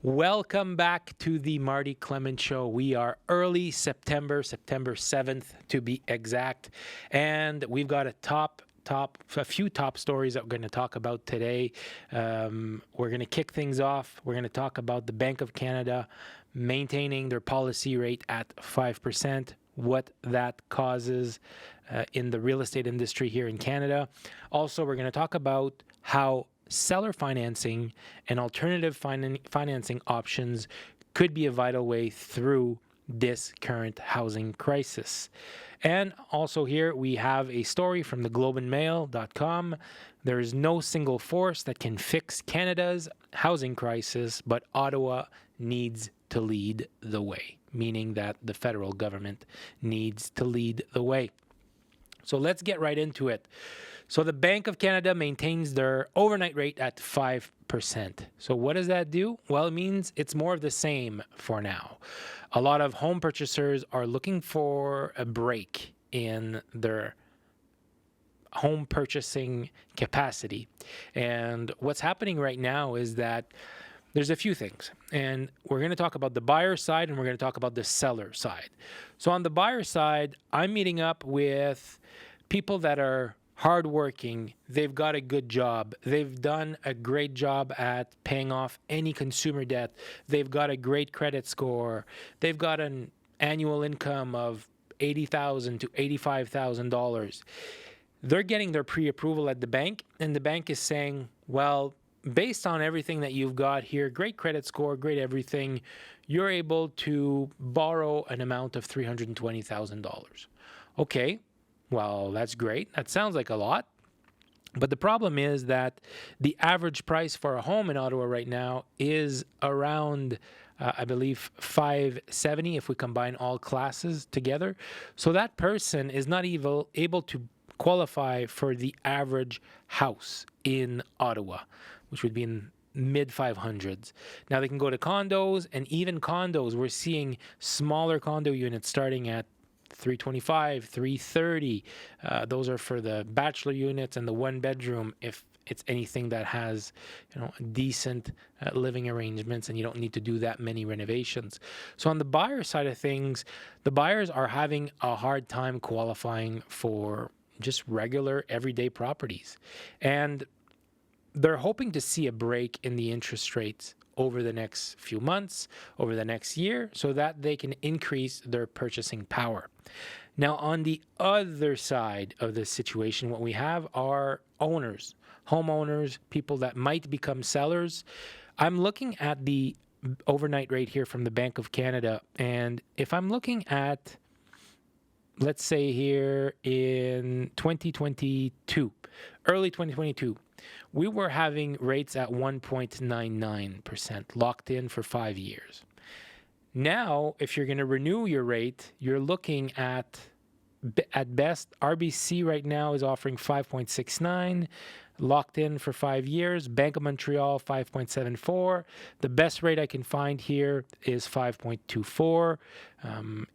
Welcome back to the Marty Clement Show. We are early September 7th to be exact. And we've got a few top stories that we're going to talk about today. We're going to kick things off. We're going to talk about the Bank of Canada maintaining their policy rate at 5%, what that causes in the real estate industry here in Canada. Also, we're going to talk about how seller financing and alternative financing options could be a vital way through this current housing crisis. And also here we have a story from theglobeandmail.com. There is no single force that can fix Canada's housing crisis, but Ottawa needs to lead the way, meaning that the federal government needs to lead the way. So let's get right into it. So the Bank of Canada maintains their overnight rate at 5%. So what does that do? Well, it means it's more of the same for now. A lot of home purchasers are looking for a break in their home purchasing capacity. And what's happening right now is that there's a few things. And we're going to talk about the buyer side and we're going to talk about the seller side. So on the buyer side, I'm meeting up with people that are hardworking, they've got a good job, they've done a great job at paying off any consumer debt, they've got a great credit score, they've got an annual income of $80,000 to $85,000. They're getting their pre-approval at the bank, and the bank is saying, well, based on everything that you've got here, great credit score, great everything, you're able to borrow an amount of $320,000. Okay. Well, that's great. That sounds like a lot. But the problem is that the average price for a home in Ottawa right now is around, I believe, $570 if we combine all classes together. So that person is not even able to qualify for the average house in Ottawa, which would be in mid 500s. Now they can go to condos, and even condos, we're seeing smaller condo units starting at 325, 330. Those are for the bachelor units and the one bedroom if it's anything that has, decent living arrangements and you don't need to do that many renovations. So on the buyer side of things, the buyers are having a hard time qualifying for just regular everyday properties. And they're hoping to see a break in the interest rates over the next few months, over the next year, so that they can increase their purchasing power. Now, on the other side of the situation, what we have are owners, homeowners, people that might become sellers. I'm looking at the overnight rate here from the Bank of Canada, and if I'm looking at, let's say here in 2022, early 2022, we were having rates at 1.99% locked in for 5 years. Now, if you're going to renew your rate, you're looking at best, RBC right now is offering 5.69, locked in for 5 years. Bank of Montreal, 5.74. The best rate I can find here is 5.24.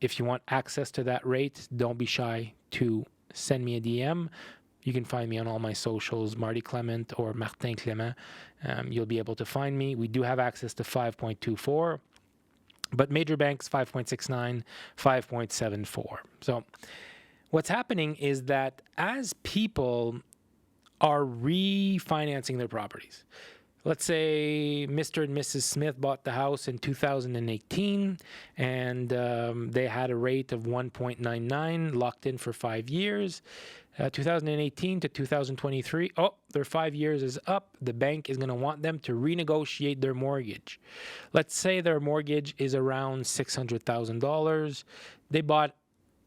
If you want access to that rate, don't be shy to send me a DM. You can find me on all my socials, Marty Clement or Martin Clement. You'll be able to find me. We do have access to 5.24, but major banks, 5.69, 5.74. So what's happening is that as people are refinancing their properties, let's say Mr. and Mrs. Smith bought the house in 2018 and they had a rate of 1.99 locked in for 5 years. 2018 to 2023, their 5 years is up. The bank is going to want them to renegotiate their mortgage. Let's say their mortgage is around $600,000. They bought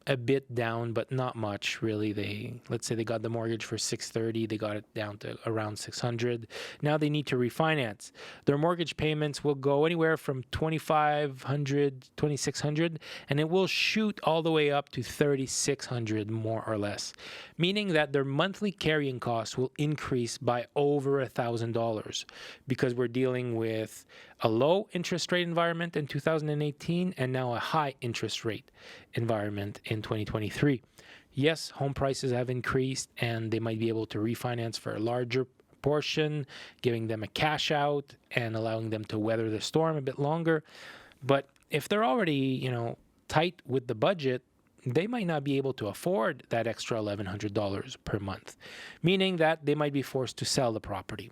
a bit down, but not much really. Let's say they got the mortgage for $630, they got it down to around $600. Now they need to refinance. Their mortgage payments will go anywhere from $2,500, $2,600, and it will shoot all the way up to $3,600 more or less, meaning that their monthly carrying costs will increase by over $1,000 because we're dealing with a low interest rate environment in 2018 and now a high interest rate environment in 2023. Yes, home prices have increased and they might be able to refinance for a larger portion, giving them a cash out and allowing them to weather the storm a bit longer. But if they're already, tight with the budget, they might not be able to afford that extra $1,100 per month, meaning that they might be forced to sell the property.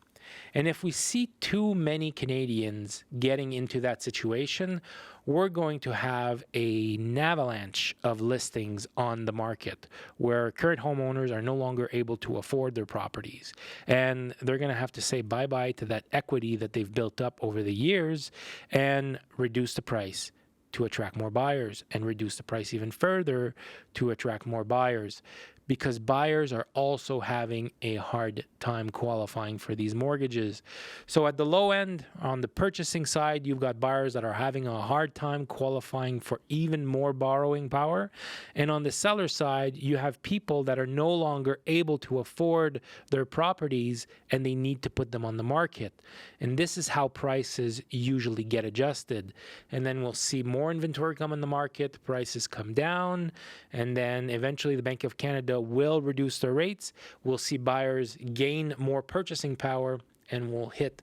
And if we see too many Canadians getting into that situation, we're going to have an avalanche of listings on the market where current homeowners are no longer able to afford their properties. And they're going to have to say bye-bye to that equity that they've built up over the years and reduce the price to attract more buyers and reduce the price even further to attract more buyers, because buyers are also having a hard time qualifying for these mortgages. So at the low end, on the purchasing side, you've got buyers that are having a hard time qualifying for even more borrowing power. And on the seller side, you have people that are no longer able to afford their properties and they need to put them on the market. And this is how prices usually get adjusted. And then we'll see more inventory come on the market, prices come down, and then eventually the Bank of Canada will reduce their rates. We'll see buyers gain more purchasing power, and we'll hit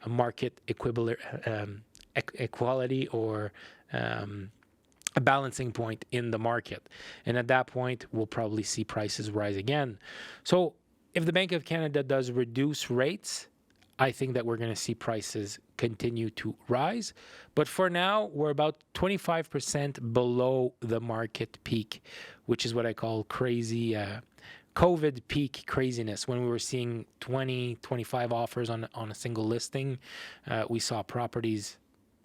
a market equality or a balancing point in the market. And at that point, we'll probably see prices rise again. So if the Bank of Canada does reduce rates, I think that we're going to see prices continue to rise. But for now, we're about 25% below the market peak, which is what I call crazy COVID peak craziness. When we were seeing 20, 25 offers on a single listing, we saw properties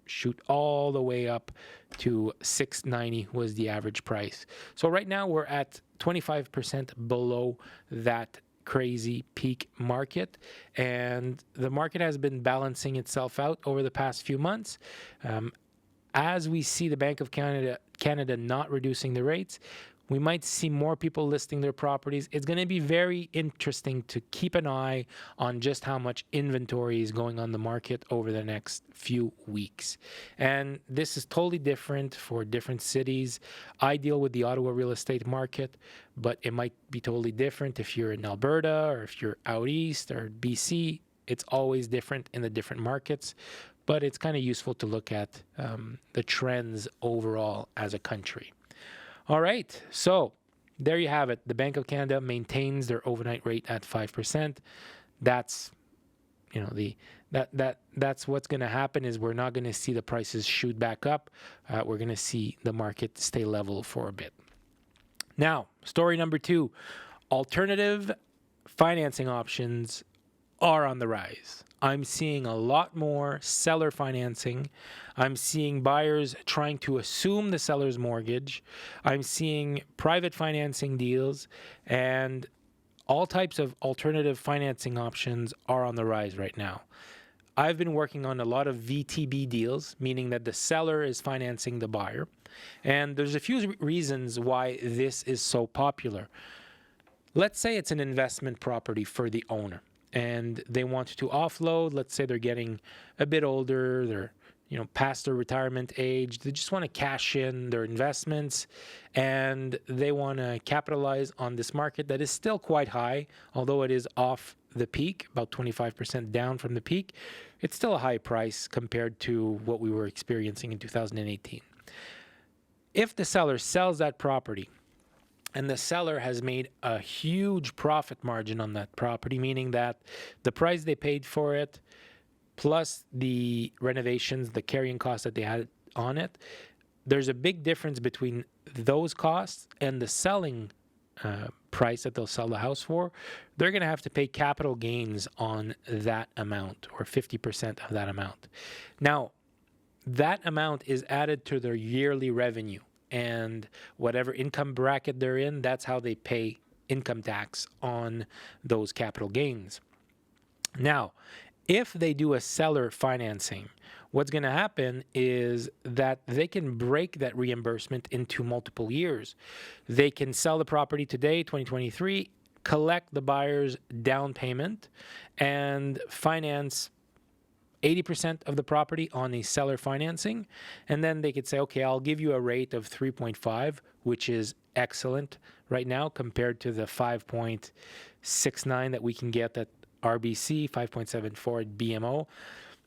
shoot all the way up to $690 was the average price. So right now we're at 25% below that crazy peak market, and the market has been balancing itself out over the past few months. As we see the Bank of Canada not reducing the rates, we might see more people listing their properties. It's going to be very interesting to keep an eye on just how much inventory is going on the market over the next few weeks. And this is totally different for different cities. I deal with the Ottawa real estate market, but it might be totally different if you're in Alberta or if you're out east or BC. It's always different in the different markets, but it's kind of useful to look at the trends overall as a country. All right, so there you have it. The Bank of Canada maintains their overnight rate at 5%. That's, that's what's going to happen. Is we're not going to see the prices shoot back up. We're going to see the market stay level for a bit. Now, story number 2, alternative financing options are on the rise. I'm seeing a lot more seller financing. I'm seeing buyers trying to assume the seller's mortgage. I'm seeing private financing deals, and all types of alternative financing options are on the rise right now. I've been working on a lot of VTB deals, meaning that the seller is financing the buyer. And there's a few reasons why this is so popular. Let's say it's an investment property for the owner, and they want to offload. Let's say they're getting a bit older, they're past their retirement age. They just want to cash in their investments, and they want to capitalize on this market that is still quite high, although it is off the peak, about 25% down from the peak. It's still a high price compared to what we were experiencing in 2018. If the seller sells that property, and the seller has made a huge profit margin on that property, meaning that the price they paid for it, plus the renovations, the carrying costs that they had on it, there's a big difference between those costs and the selling price that they'll sell the house for. They're going to have to pay capital gains on that amount, or 50% of that amount. Now, that amount is added to their yearly revenue. And whatever income bracket they're in, that's how they pay income tax on those capital gains. Now, if they do a seller financing, what's going to happen is that they can break that reimbursement into multiple years. They can sell the property today, 2023, collect the buyer's down payment, and finance 80% of the property on a seller financing, and then they could say, okay, I'll give you a rate of 3.5, which is excellent right now compared to the 5.69 that we can get at RBC, 5.74 at BMO.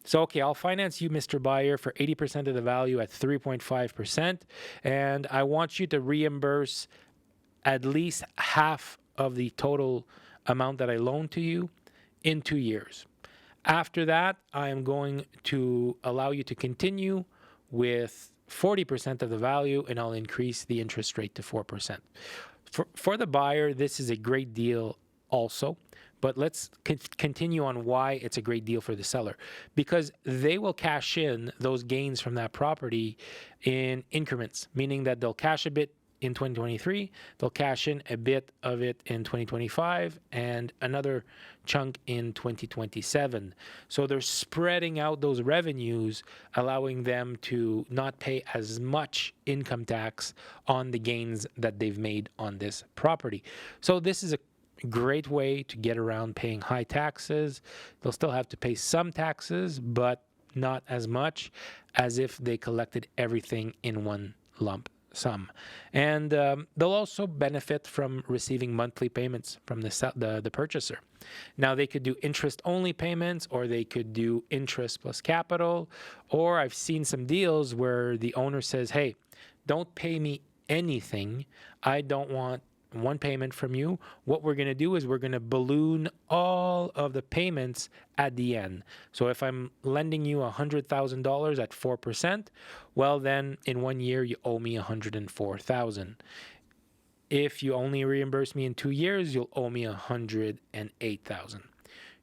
So, okay, I'll finance you, Mr. Buyer, for 80% of the value at 3.5%. And I want you to reimburse at least half of the total amount that I loaned to you in 2 years. After that, I am going to allow you to continue with 40% of the value, and I'll increase the interest rate to 4%. For the buyer, this is a great deal also. But let's continue on why it's a great deal for the seller. Because they will cash in those gains from that property in increments, meaning that they'll cash a bit in 2023, they'll cash in a bit of it in 2025, and another chunk in 2027. So they're spreading out those revenues, allowing them to not pay as much income tax on the gains that they've made on this property. So this is a great way to get around paying high taxes. They'll still have to pay some taxes, but not as much as if they collected everything in one lump sum. And they'll also benefit from receiving monthly payments from the purchaser. Now, they could do interest-only payments, or they could do interest plus capital, or I've seen some deals where the owner says, hey, don't pay me anything. I don't want one payment from you. What we're going to do is we're going to balloon all of the payments at the end. So if I'm lending you $100,000 at 4%, well, then in 1 year you owe me $104,000. If you only reimburse me in 2 years, you'll owe me $108,000.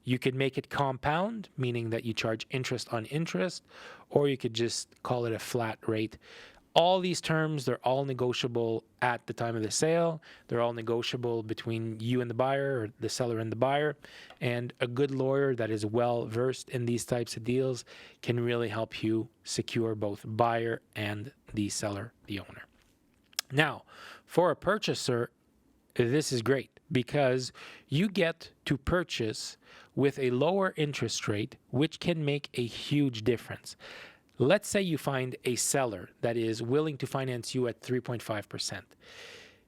You could make it compound, meaning that you charge interest on interest, or you could just call it a flat rate. All these terms, they're all negotiable at the time of the sale. They're all negotiable between you and the buyer, or the seller and the buyer. And a good lawyer that is well versed in these types of deals can really help you secure both buyer and the seller, the owner. Now, for a purchaser, this is great because you get to purchase with a lower interest rate, which can make a huge difference. Let's say you find a seller that is willing to finance you at 3.5%.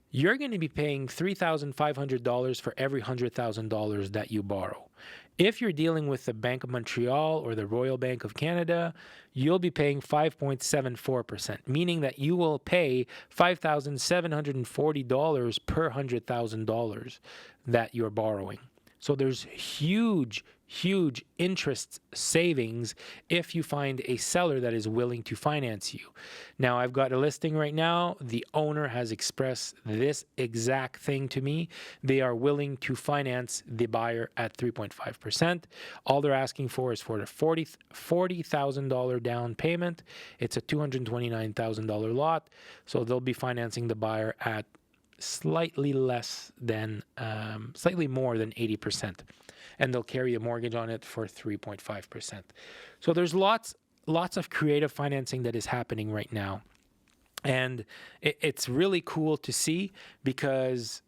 You're going to be paying $3,500 for every $100,000 that you borrow. If you're dealing with the Bank of Montreal or the Royal Bank of Canada, you'll be paying 5.74%, meaning that you will pay $5,740 per $100,000 that you're borrowing. So there's huge interest savings if you find a seller that is willing to finance you. Now, I've got a listing right now. The owner has expressed this exact thing to me. They are willing to finance the buyer at 3.5%. All they're asking for is for the $40,000 down payment. It's a $229,000 lot. So they'll be financing the buyer at slightly more than 80%. And they'll carry a mortgage on it for 3.5%. So there's lots of creative financing that is happening right now. And it's really cool to see because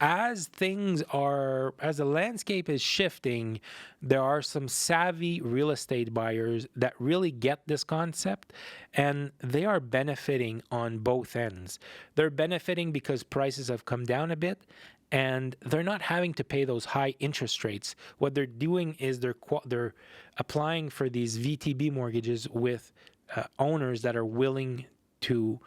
as the landscape is shifting, there are some savvy real estate buyers that really get this concept, and they are benefiting on both ends. They're benefiting because prices have come down a bit, and they're not having to pay those high interest rates. What they're doing is they're applying for these VTB mortgages with owners that are willing to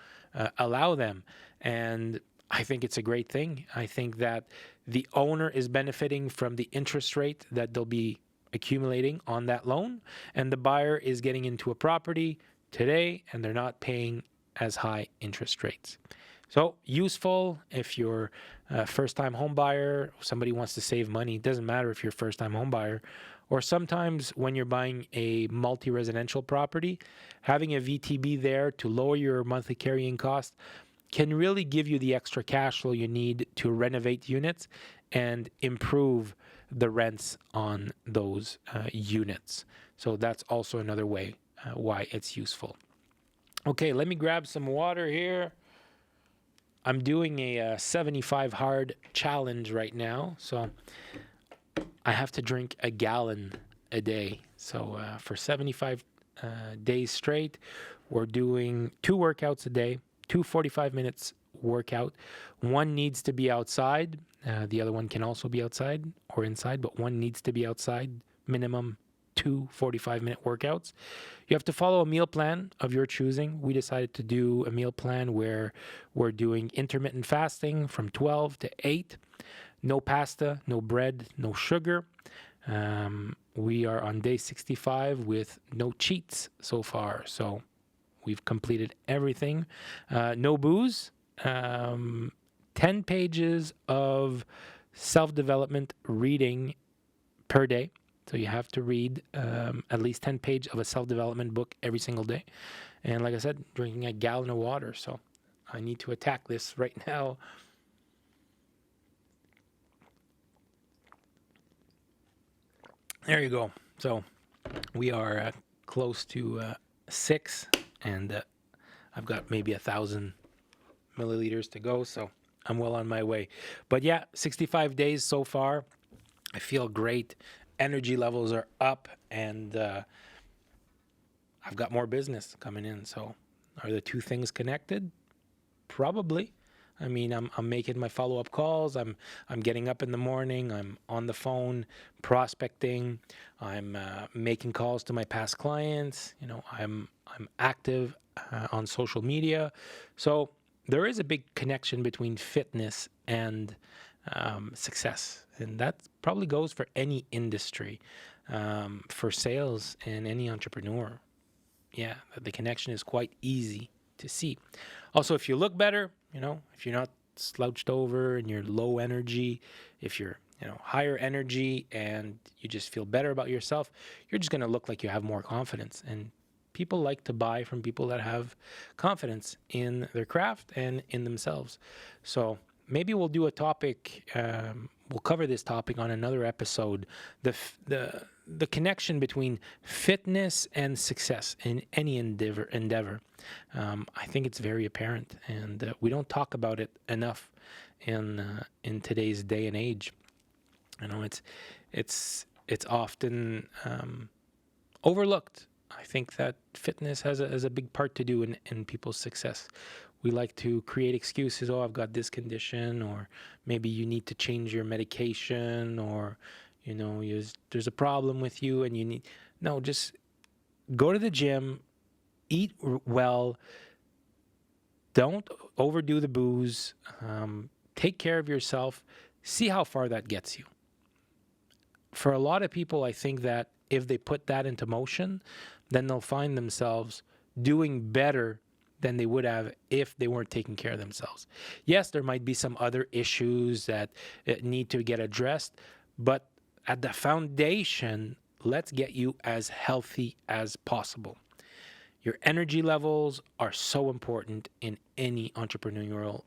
allow them. And I think it's a great thing. I think that the owner is benefiting from the interest rate that they'll be accumulating on that loan, and the buyer is getting into a property today, and they're not paying as high interest rates. So useful if you're a first-time home buyer, somebody wants to save money. It doesn't matter if you're a first-time home buyer. Or sometimes when you're buying a multi-residential property, having a VTB there to lower your monthly carrying cost can really give you the extra cash flow you need to renovate units and improve the rents on those units. So that's also another way why it's useful. Okay, let me grab some water here. I'm doing a 75 hard challenge right now, so I have to drink a gallon a day. So for 75 days straight, we're doing 2 workouts a day, 2 45 minutes workout. One needs to be outside. The other one can also be outside or inside, but one needs to be outside. Minimum 2 45-minute workouts. You have to follow a meal plan of your choosing. We decided to do a meal plan where we're doing intermittent fasting from 12 to 8. No pasta, no bread, no sugar. We are on day 65 with no cheats so far. So we've completed everything. No booze. 10 pages of self-development reading per day. So you have to read at least 10 pages of a self-development book every single day. And like I said, drinking a gallon of water. So I need to attack this right now. There you go. So we are close to 6, and I've got maybe 1,000 milliliters to go. So I'm well on my way. But yeah, 65 days so far. I feel great. Energy levels are up, and I've got more business coming in. So are the two things connected? Probably. I mean, I'm making my follow-up calls. I'm getting up in the morning. I'm on the phone prospecting. I'm making calls to my past clients. You know, I'm active on social media. So there is a big connection between fitness and success, and that probably goes for any industry, for sales and any entrepreneur. Yeah, the connection is quite easy to see. Also, if you look better, you know, if you're not slouched over and you're low energy, if you're, you know, higher energy and you just feel better about yourself, you're just going to look like you have more confidence. And people like to buy from people that have confidence in their craft and in themselves. So maybe we'll do a topic, we'll cover this topic on another episode, the connection between fitness and success in any endeavor. I think it's very apparent, and we don't talk about it enough in today's day and age. You know, it's often overlooked. I think that fitness has a big part to do in people's success. We like to create excuses. Oh, I've got this condition, or maybe you need to change your medication, or, you know, there's a problem with you and you need... No, just go to the gym, eat well, don't overdo the booze, take care of yourself, see how far that gets you. For a lot of people, I think that if they put that into motion, then they'll find themselves doing better than they would have if they weren't taking care of themselves. Yes, there might be some other issues that need to get addressed, but at the foundation, let's get you as healthy as possible. Your energy levels are so important in any entrepreneurial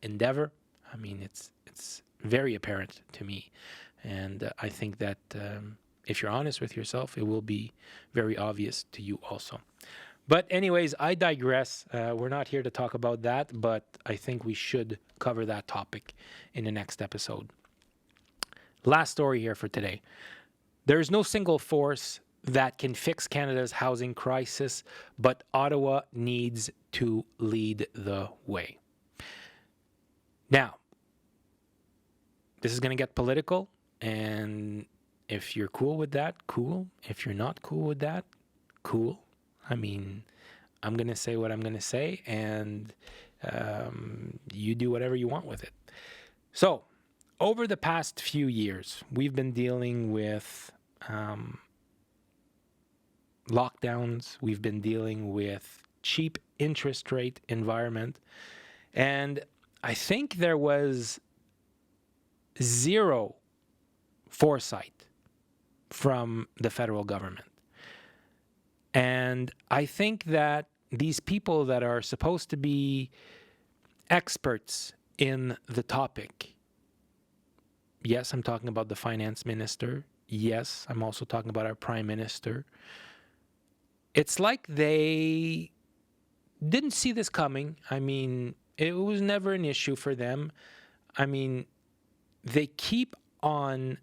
endeavor. I mean, it's very apparent to me. And I think that if you're honest with yourself, it will be very obvious to you also. But anyways, I digress. We're not here to talk about that, but I think we should cover that topic in the next episode. Last story here for today. There's no single force that can fix Canada's housing crisis, but Ottawa needs to lead the way. Now, this is going to get political, and if you're cool with that, cool. If you're not cool with that, cool. I mean, I'm going to say what I'm going to say, and you do whatever you want with it. So, over the past few years, we've been dealing with lockdowns. We've been dealing with cheap interest rate environment. And I think there was zero foresight from the federal government. And I think that these people that are supposed to be experts in the topic, yes, I'm talking about the finance minister. Yes, I'm also talking about our prime minister. It's like they didn't see this coming. I mean, it was never an issue for them. I mean, they keep on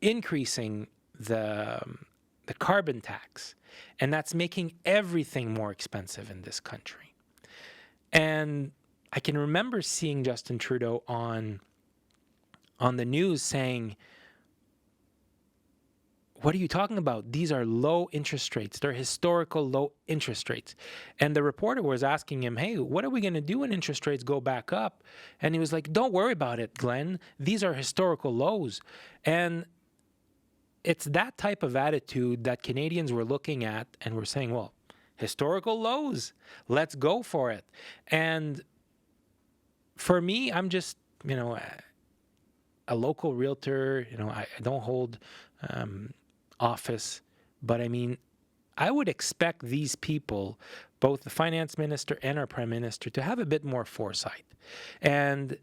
increasing the carbon tax, and that's making everything more expensive in this country. And I can remember seeing Justin Trudeau on the news saying, what are you talking about? These are low interest rates. They're historical low interest rates. And the reporter was asking him, hey, what are we going to do when interest rates go back up? And he was like, don't worry about it, Glenn. These are historical lows. And it's that type of attitude that Canadians were looking at and were saying, well, historical lows, let's go for it. And for me, I'm just, a local realtor. I don't hold office, but I mean, I would expect these people, both the finance minister and our prime minister, to have a bit more foresight. And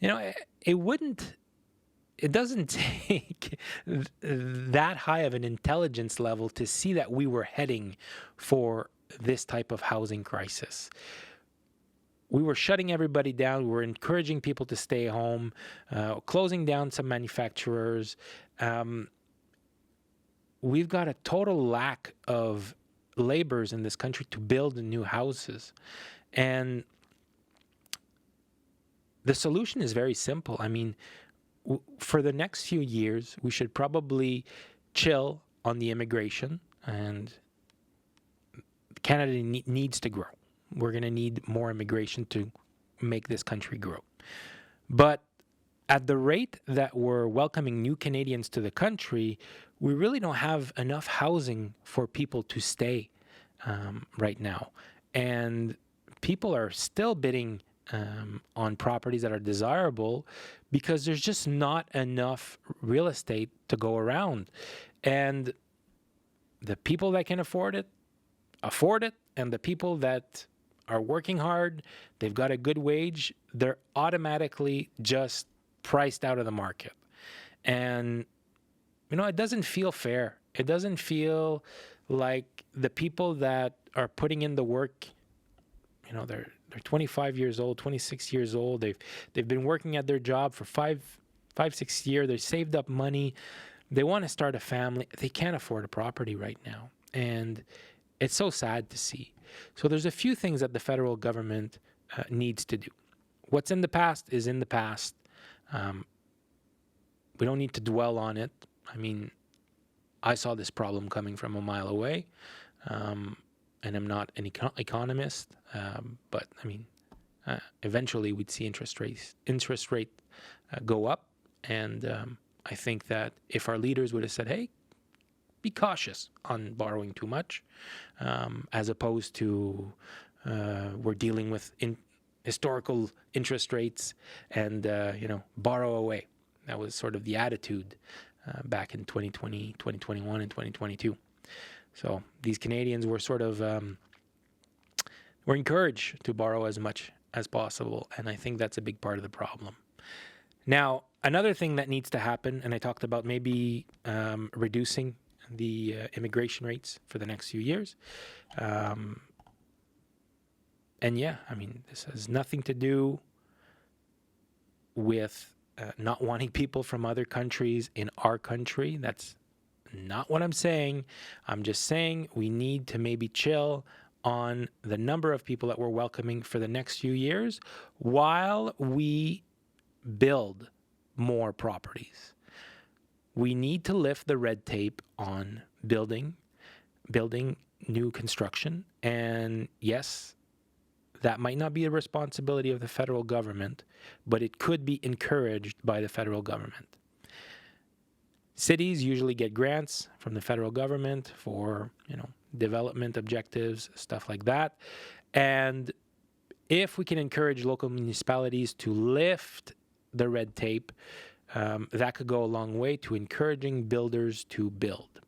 it doesn't take that high of an intelligence level to see that we were heading for this type of housing crisis. We were shutting everybody down. We were encouraging people to stay home, closing down some manufacturers. We've got a total lack of laborers in this country to build new houses. And the solution is very simple. I mean, for the next few years, we should probably chill on the immigration, and Canada needs to grow. We're going to need more immigration to make this country grow. But at the rate that we're welcoming new Canadians to the country, we really don't have enough housing for people to stay right now. And people are still bidding on properties that are desirable because there's just not enough real estate to go around. And the people that can afford it, and the people that are working hard, they've got a good wage, they're automatically just priced out of the market. And, it doesn't feel fair. It doesn't feel like the people that are putting in the work, they're 25 years old, 26 years old. They've been working at their job for 6 years. They saved up money. They want to start a family. They can't afford a property right now. And it's so sad to see. So there's a few things that the federal government needs to do. What's in the past is in the past. We don't need to dwell on it. I mean, I saw this problem coming from a mile away, and I'm not an economist, but I mean, eventually we'd see interest rate go up, and I think that if our leaders would have said, hey, be cautious on borrowing too much, as opposed to we're dealing with historical interest rates and, borrow away. That was sort of the attitude back in 2020, 2021, and 2022. So these Canadians were sort of were encouraged to borrow as much as possible, and I think that's a big part of the problem. Now, another thing that needs to happen, and I talked about maybe reducing the immigration rates for the next few years. And yeah, I mean, this has nothing to do with not wanting people from other countries in our country. That's not what I'm saying. I'm just saying we need to maybe chill on the number of people that we're welcoming for the next few years while we build more properties. We need to lift the red tape on building new construction. And yes, that might not be a responsibility of the federal government, but it could be encouraged by the federal government. Cities usually get grants from the federal government for, development objectives, stuff like that. And if we can encourage local municipalities to lift the red tape, that could go a long way to encouraging builders to build.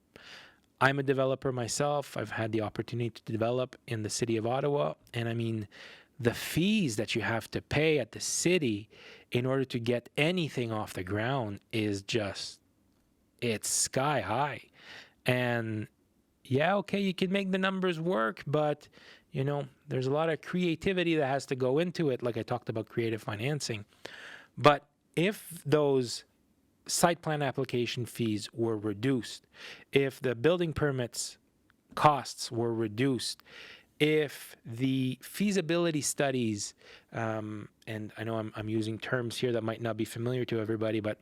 I'm a developer myself. I've had the opportunity to develop in the city of Ottawa. And I mean, the fees that you have to pay at the city in order to get anything off the ground is just, it's sky high. And yeah, okay, you can make the numbers work, but, there's a lot of creativity that has to go into it. Like I talked about creative financing. But if those site plan application fees were reduced, if the building permits costs were reduced, if the feasibility studies, and I know I'm using terms here that might not be familiar to everybody, but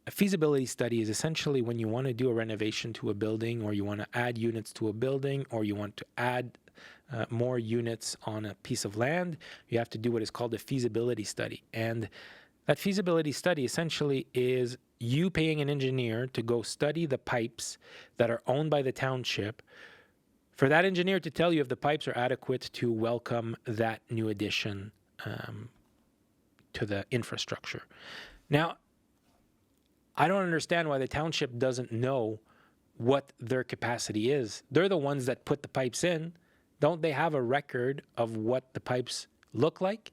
a feasibility study is essentially when you want to do a renovation to a building, or you want to add units to a building, or you want to add more units on a piece of land, you have to do what is called a feasibility study. And that feasibility study essentially is you paying an engineer to go study the pipes that are owned by the township, for that engineer to tell you if the pipes are adequate to welcome that new addition to the infrastructure. Now, I don't understand why the township doesn't know what their capacity is. They're the ones that put the pipes in. Don't they have a record of what the pipes look like?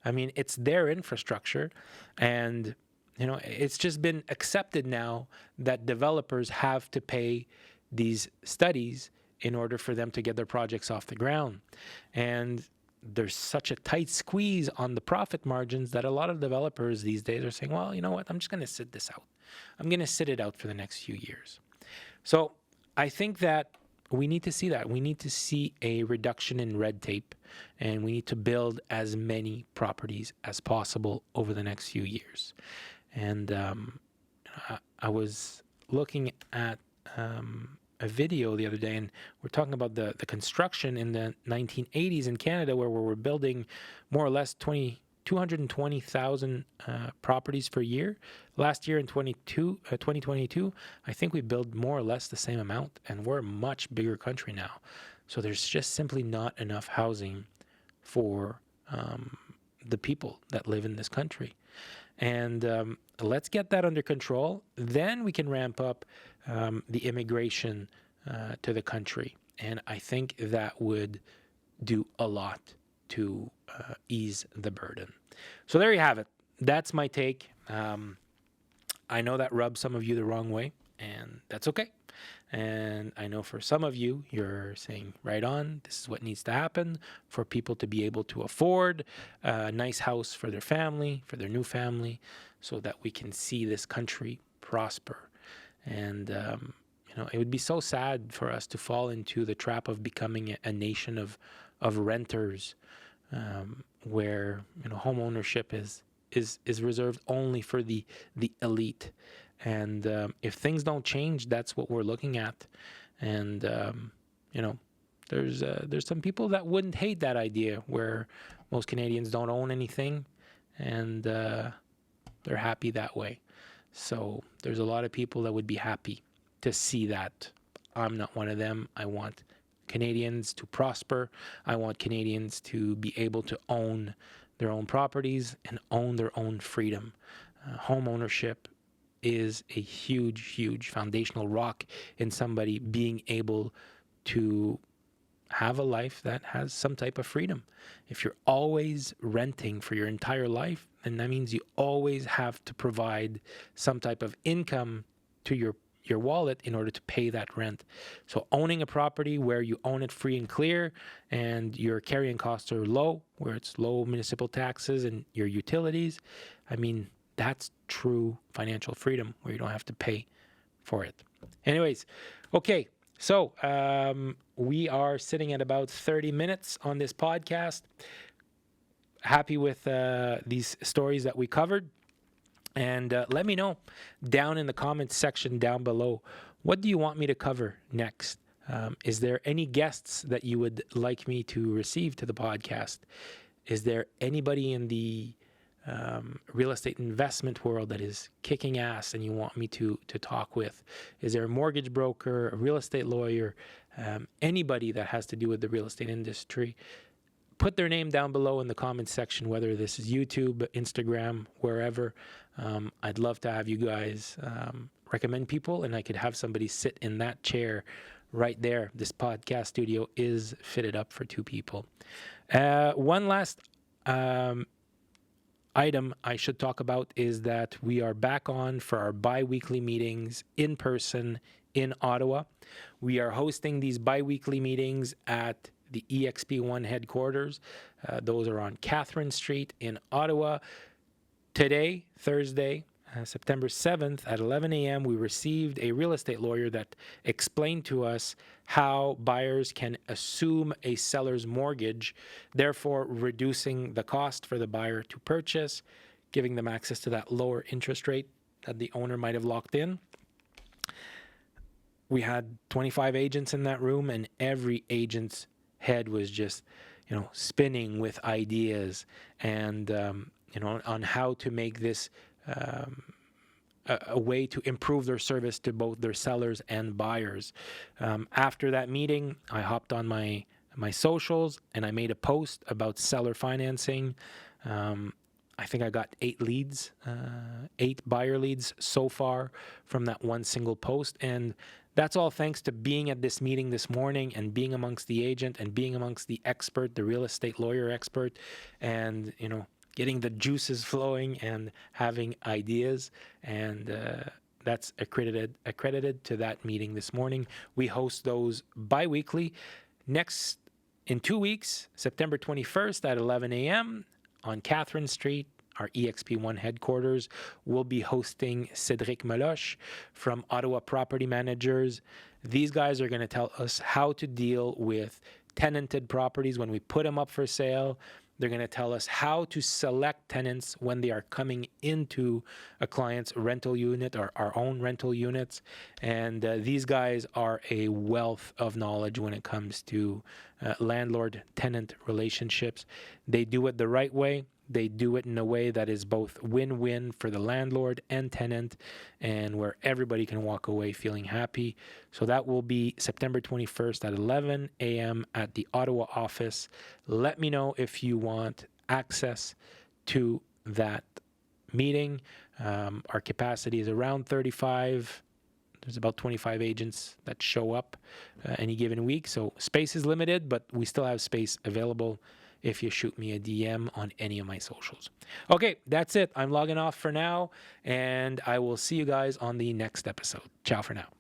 I mean, it's their infrastructure, and it's just been accepted now that developers have to pay these studies in order for them to get their projects off the ground. And there's such a tight squeeze on the profit margins that a lot of developers these days are saying, well, you know what, I'm just going to sit this out. I'm going to sit it out for the next few years. So I think that we need to see that. We need to see a reduction in red tape, and we need to build as many properties as possible over the next few years. And I was looking at a video the other day, and we're talking about the construction in the 1980s in Canada, where we were building more or less 220,000 properties per year. Last year in 2022, I think we built more or less the same amount, and we're a much bigger country now. So there's just simply not enough housing for the people that live in this country. And let's get that under control. Then we can ramp up the immigration to the country. And I think that would do a lot to ease the burden. So there you have it. That's my take. I know that rubs some of you the wrong way, and that's okay. And I know for some of you, you're saying, right on, this is what needs to happen for people to be able to afford a nice house for their family, for their new family, so that we can see this country prosper. And, it would be so sad for us to fall into the trap of becoming a nation of renters, where, home ownership is reserved only for the elite. And if things don't change, that's what we're looking at. And there's some people that wouldn't hate that idea, where most Canadians don't own anything, and they're happy that way. So there's a lot of people that would be happy to see that. I'm not one of them. I want Canadians to prosper. I want Canadians to be able to own their own properties and own their own freedom. Home ownership is a huge, huge foundational rock in somebody being able to have a life that has some type of freedom. If you're always renting for your entire life, then that means you always have to provide some type of income to your wallet in order to pay that rent. So owning a property where you own it free and clear, and your carrying costs are low, where it's low municipal taxes and your utilities, I mean, that's true financial freedom, where you don't have to pay for it. Anyways, okay, so we are sitting at about 30 minutes on this podcast. Happy with these stories that we covered. And let me know down in the comments section down below, what do you want me to cover next? Is there any guests that you would like me to receive to the podcast? Is there anybody in the real estate investment world that is kicking ass and you want me to talk with? Is there a mortgage broker, a real estate lawyer, anybody that has to do with the real estate industry? Put their name down below in the comments section, whether this is YouTube, Instagram, wherever. I'd love to have you guys recommend people, and I could have somebody sit in that chair right there. This podcast studio is fitted up for two people. One last item I should talk about is that we are back on for our bi-weekly meetings in person in Ottawa. We are hosting these bi-weekly meetings at the EXP1 headquarters. Those are on Catherine Street in Ottawa. Today, Thursday, September 7th at 11 a.m., we received a real estate lawyer that explained to us how buyers can assume a seller's mortgage, therefore reducing the cost for the buyer to purchase, giving them access to that lower interest rate that the owner might have locked in. We had 25 agents in that room, and every agent's head was just, spinning with ideas and, on how to make this a way to improve their service to both their sellers and buyers. After that meeting, I hopped on my socials and I made a post about seller financing. I think I got 8 leads, 8 buyer leads so far from that one single post. And that's all thanks to being at this meeting this morning and being amongst the agent and being amongst the expert, the real estate lawyer expert, and, getting the juices flowing and having ideas. And that's accredited to that meeting this morning. We host those bi-weekly. Next, in 2 weeks, September 21st at 11 a.m. on Catherine Street, our EXP1 headquarters, will be hosting Cédric Meloche from Ottawa Property Managers. These guys are going to tell us how to deal with tenanted properties when we put them up for sale. They're going to tell us how to select tenants when they are coming into a client's rental unit or our own rental units. And these guys are a wealth of knowledge when it comes to landlord-tenant relationships. They do it the right way. They do it in a way that is both win-win for the landlord and tenant, and where everybody can walk away feeling happy. So that will be September 21st at 11 a.m. at the Ottawa office. Let me know if you want access to that meeting. Our capacity is around 35. There's about 25 agents that show up any given week. So space is limited, but we still have space available if you shoot me a DM on any of my socials. Okay, that's it. I'm logging off for now, and I will see you guys on the next episode. Ciao for now.